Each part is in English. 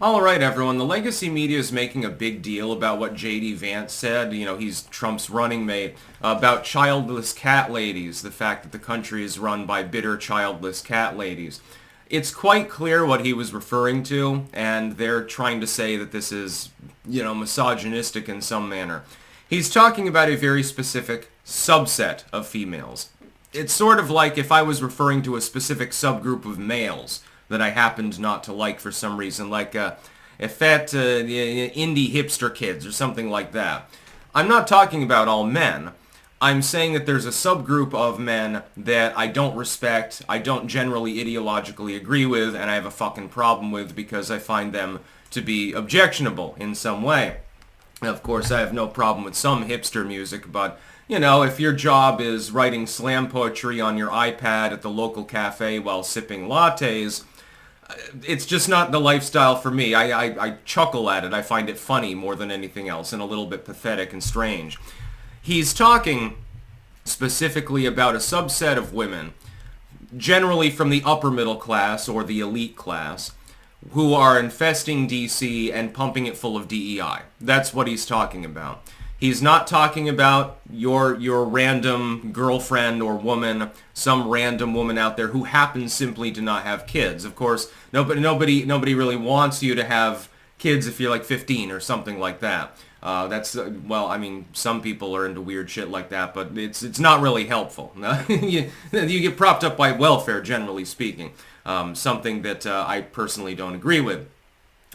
All right, everyone. The legacy media is making a big deal about what J.D. Vance said. You know, he's Trump's running mate, about childless cat ladies, the fact that the country is run by bitter childless cat ladies. It's quite clear what he was referring to, and they're trying to say that this is, misogynistic in some manner. He's talking about a very specific subset of females. It's sort of like if I was referring to a specific subgroup of males that I happened not to like for some reason, like effete indie hipster kids or something like that. I'm not talking about all men. I'm saying that there's a subgroup of men that I don't respect, I don't generally ideologically agree with, and I have a fucking problem with because I find them to be objectionable in some way. Of course, I have no problem with some hipster music, but if your job is writing slam poetry on your iPad at the local cafe while sipping lattes, it's just not the lifestyle for me. I chuckle at it. I find it funny more than anything else and a little bit pathetic and strange. He's talking specifically about a subset of women, generally from the upper middle class or the elite class, who are infesting DC and pumping it full of DEI. That's what he's talking about. He's not talking about your random girlfriend or woman, some random woman out there who happens simply to not have kids. Of course, nobody really wants you to have kids if you're like 15 or something like that. Some people are into weird shit like that, but it's not really helpful. You get propped up by welfare, generally speaking. Something that I personally don't agree with.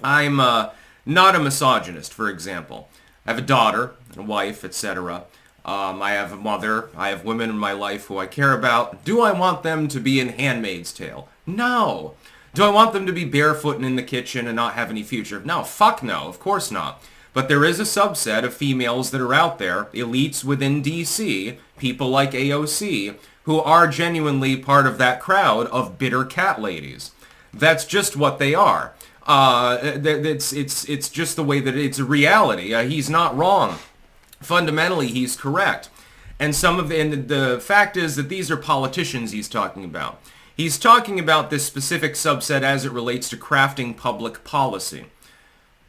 I'm not a misogynist, for example. I have a daughter, a wife, etc. I have a mother. I have women in my life who I care about. Do I want them to be in Handmaid's Tale? No. Do I want them to be barefoot and in the kitchen and not have any future? No, fuck no, of course not. But there is a subset of females that are out there, elites within DC, people like AOC, who are genuinely part of that crowd of bitter cat ladies. That's just what they are. It's just the way that it's a reality. He's not wrong. Fundamentally, he's correct. And the fact is that these are politicians he's talking about. He's talking about this specific subset as it relates to crafting public policy.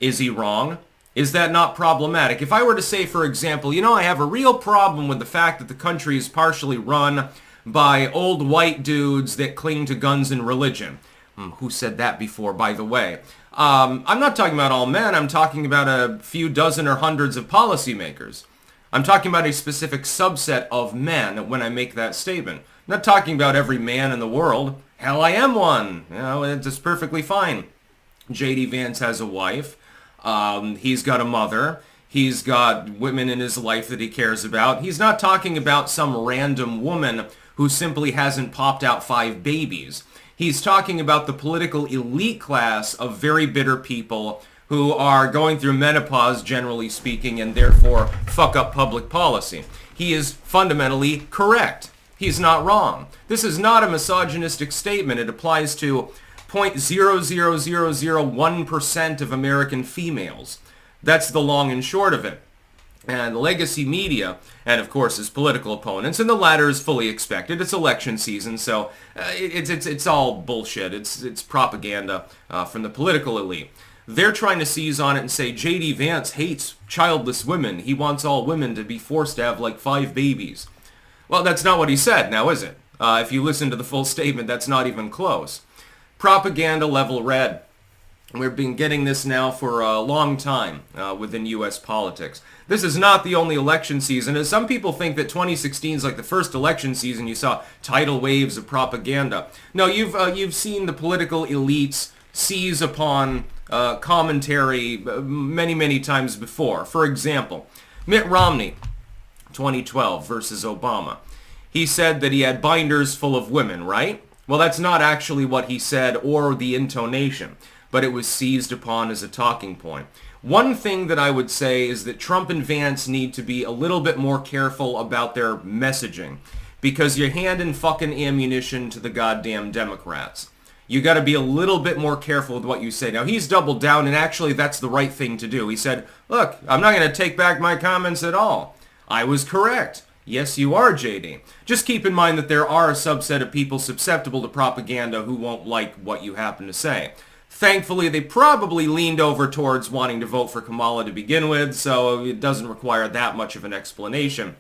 Is he wrong? Is that not problematic? If I were to say, for example, I have a real problem with the fact that the country is partially run by old white dudes that cling to guns and religion. Who said that before, by the way? I'm not talking about all men. I'm talking about a few dozen or hundreds of policymakers. I'm talking about a specific subset of men when I make that statement. I'm not talking about every man in the world. Hell, I am one. It's perfectly fine. J.D. Vance has a wife. He's got a mother. He's got women in his life that he cares about. He's not talking about some random woman who simply hasn't popped out 5 babies. He's talking about the political elite class of very bitter people who are going through menopause, generally speaking, and therefore fuck up public policy. He is fundamentally correct. He's not wrong. This is not a misogynistic statement. It applies to 0.00001% of American females. That's the long and short of it. And the legacy media, and of course his political opponents, and the latter is fully expected. It's election season, so it's all bullshit. It's propaganda from the political elite. They're trying to seize on it and say J.D. Vance hates childless women. He wants all women to be forced to have like 5 babies. Well, that's not what he said, now is it? If you listen to the full statement, that's not even close. Propaganda level red. We've been getting this now for a long time within U.S. politics. This is not the only election season, as some people think that 2016 is like the first election season you saw tidal waves of propaganda. No, you've seen the political elites seize upon commentary many, many times before. For example, Mitt Romney, 2012 versus Obama. He said that he had binders full of women, right? Well, that's not actually what he said or the intonation, but it was seized upon as a talking point. One thing that I would say is that Trump and Vance need to be a little bit more careful about their messaging, because you're handing fucking ammunition to the goddamn Democrats. You got to be a little bit more careful with what you say. Now, he's doubled down, and actually that's the right thing to do. He said, look, I'm not going to take back my comments at all. I was correct. Yes, you are, JD. Just keep in mind that there are a subset of people susceptible to propaganda who won't like what you happen to say. Thankfully, they probably leaned over towards wanting to vote for Kamala to begin with, so it doesn't require that much of an explanation.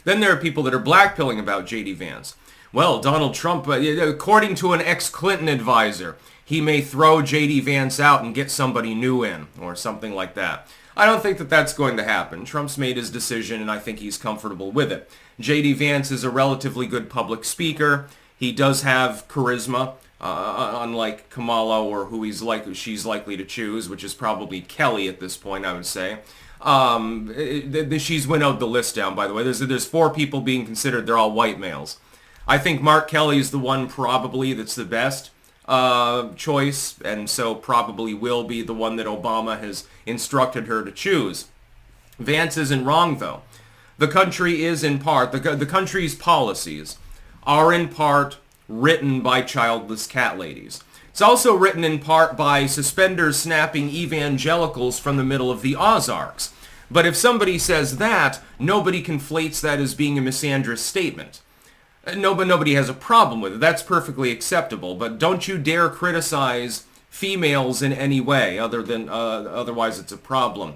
Then there are people that are blackpilling about J.D. Vance. Well, Donald Trump, according to an ex-Clinton advisor, he may throw J.D. Vance out and get somebody new in, or something like that. I don't think that that's going to happen. Trump's made his decision, and I think he's comfortable with it. J.D. Vance is a relatively good public speaker. He does have charisma, unlike Kamala or who she's likely to choose, which is probably Kelly at this point, I would say. She's winnowed the list down, by the way. There's 4 people being considered. They're all white males. I think Mark Kelly is the one probably that's the best choice, and so probably will be the one that Obama has instructed her to choose. Vance isn't wrong, though. The country is in part, the country's policies are in part written by childless cat ladies. It's also written in part by suspenders-snapping evangelicals from the middle of the Ozarks. But if somebody says that, nobody conflates that as being a misandrous statement. Nobody has a problem with it. That's perfectly acceptable. But don't you dare criticize females in any way, otherwise it's a problem.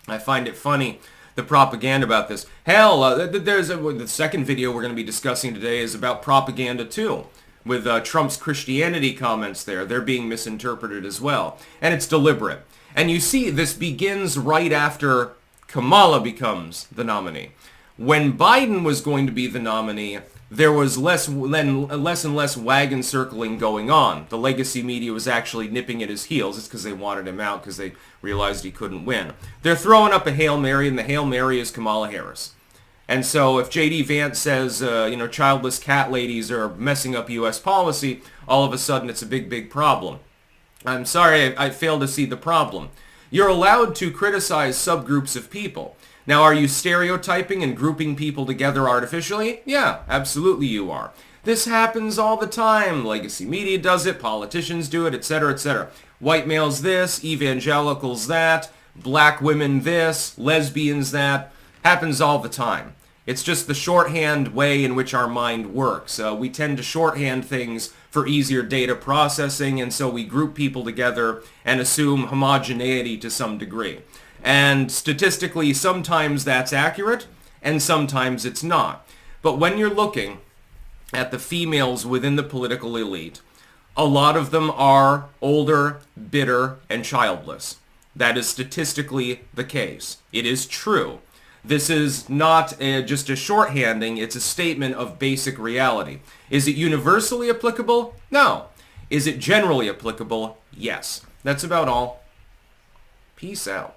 I find it funny, the propaganda about this. Hell, the second video we're going to be discussing today is about propaganda too, with Trump's Christianity comments there. They're being misinterpreted as well. And it's deliberate. And you see, this begins right after Kamala becomes the nominee. When Biden was going to be the nominee, there was less and less wagon circling going on. The legacy media was actually nipping at his heels. It's because they wanted him out because they realized he couldn't win. They're throwing up a Hail Mary, and the Hail Mary is Kamala Harris. And so if J.D. Vance says, childless cat ladies are messing up U.S. policy, all of a sudden it's a big, big problem. I'm sorry, I fail to see the problem. You're allowed to criticize subgroups of people. Now, are you stereotyping and grouping people together artificially? Yeah, absolutely you are. This happens all the time. Legacy media does it, politicians do it, etc., etc. White males this, evangelicals that, black women this, lesbians that. Happens all the time. It's just the shorthand way in which our mind works. We tend to shorthand things for easier data processing, and so we group people together and assume homogeneity to some degree. And statistically, sometimes that's accurate, and sometimes it's not. But when you're looking at the females within the political elite, a lot of them are older, bitter, and childless. That is statistically the case. It is true. This is not just a shorthanding, it's a statement of basic reality. Is it universally applicable? No. Is it generally applicable? Yes. That's about all. Peace out.